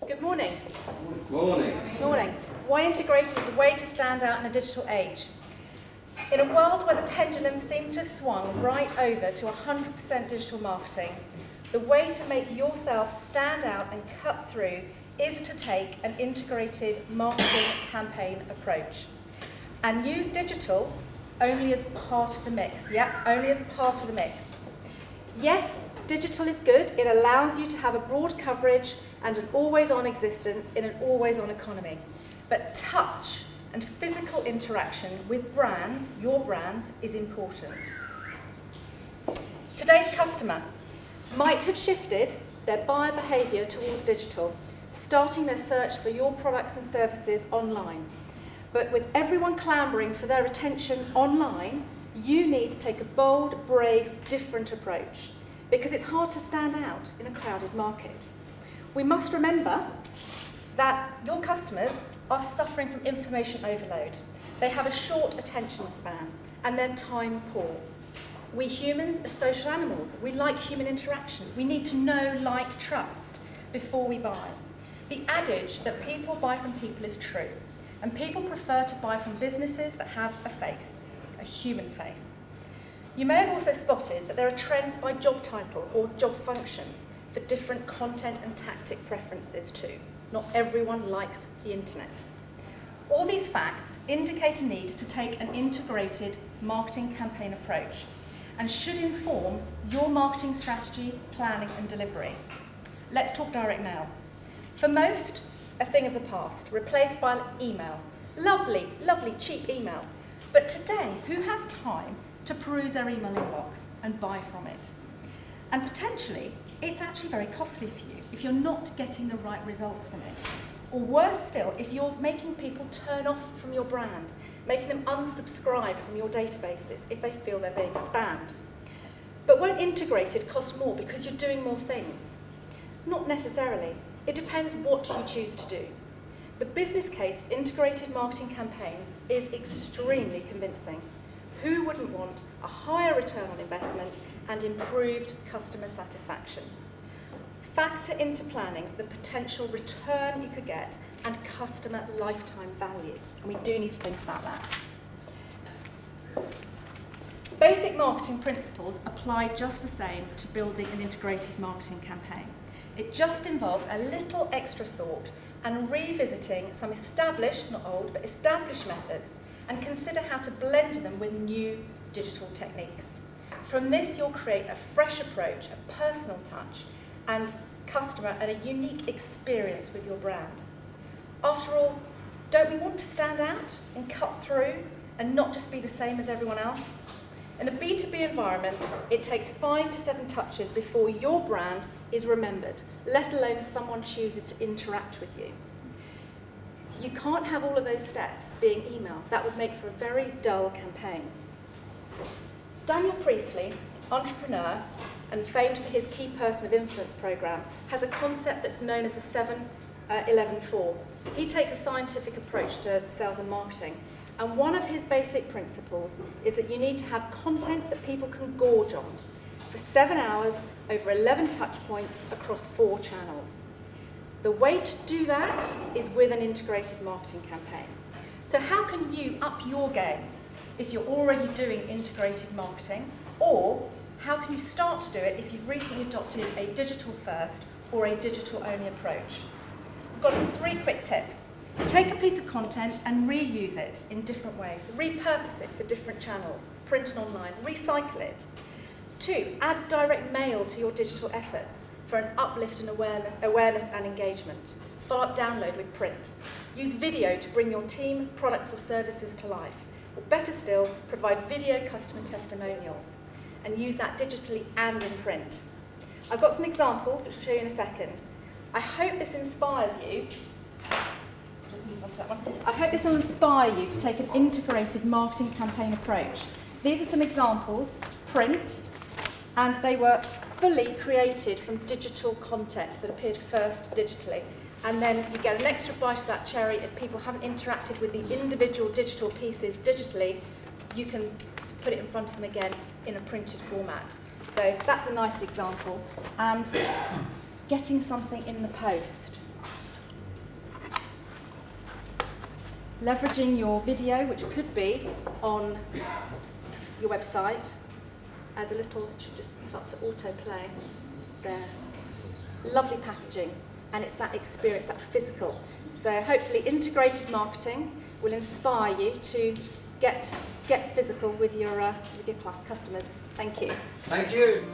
Good morning. Morning. Morning. Why integrated is the way to stand out in a digital age. In a world where the pendulum seems to have swung right over to 100% digital marketing, the way to make yourself stand out and cut through is to take an integrated marketing campaign approach and use digital only as part of the mix. Yep, only as part of the mix. Yes, digital is good. It allows you to have a broad coverage and an always-on existence in an always-on economy. But touch and physical interaction with brands, your brands, is important. Today's customer might have shifted their buyer behaviour towards digital, starting their search for your products and services online. But with everyone clambering for their attention online, you need to take a bold, brave, different approach, because it's hard to stand out in a crowded market. We must remember that your customers are suffering from information overload. They have a short attention span and they're time poor. We humans are social animals. We like human interaction. We need to know, like, trust before we buy. The adage that people buy from people is true, and people prefer to buy from businesses that have a face, a human face. You may have also spotted that there are trends by job title or job function for different content and tactic preferences too. Not everyone likes the internet. All these facts indicate a need to take an integrated marketing campaign approach and should inform your marketing strategy, planning and delivery. Let's talk direct mail. For most, a thing of the past, replaced by email. Lovely, lovely, cheap email. But today, who has time to peruse their email inbox and buy from it? And potentially, it's actually very costly for you if you're not getting the right results from it. Or worse still, if you're making people turn off from your brand, making them unsubscribe from your databases if they feel they're being spammed. But won't integrated cost more because you're doing more things? Not necessarily. It depends what you choose to do. The business case for integrated marketing campaigns is extremely convincing. Who wouldn't want a higher return on investment and improved customer satisfaction? Factor into planning the potential return you could get and customer lifetime value. And we do need to think about that. Basic marketing principles apply just the same to building an integrated marketing campaign. It just involves a little extra thought and revisiting some established, not old, but established methods and consider how to blend them with new digital techniques. From this, you'll create a fresh approach, a personal touch, and customer and a unique experience with your brand. After all, don't we want to stand out and cut through and not just be the same as everyone else? In a B2B environment, it takes 5 to 7 touches before your brand is remembered, let alone someone chooses to interact with you. You can't have all of those steps being email. That would make for a very dull campaign. Daniel Priestley, entrepreneur and famed for his Key Person of Influence program, has a concept that's known as the 7-11-4. He takes a scientific approach to sales and marketing. And one of his basic principles is that you need to have content that people can gorge on for 7 hours over 11 touch points across 4 channels. The way to do that is with an integrated marketing campaign. So how can you up your game if you're already doing integrated marketing? Or how can you start to do it if you've recently adopted a digital first or a digital only approach? I've got 3 quick tips. Take a piece of content and reuse it in different ways. Repurpose it for different channels, print and online. Recycle it. 2, add direct mail to your digital efforts for an uplift in awareness and engagement. Follow up download with print. Use video to bring your team, products or services to life. Or better still, provide video customer testimonials and use that digitally and in print. I've got some examples which I'll show you in a second. I hope this inspires you. I hope this will inspire you to take an integrated marketing campaign approach. These are some examples, print, and they were fully created from digital content that appeared first digitally. And then you get an extra bite of that cherry if people haven't interacted with the individual digital pieces digitally, you can put it in front of them again in a printed format. So that's a nice example. And getting something in the post. leveraging your video, which could be on your website, as a little, it should just start to autoplay there. Lovely packaging, and it's that experience, that physical. So hopefully integrated marketing will inspire you to get physical with your class customers. Thank you. Thank you.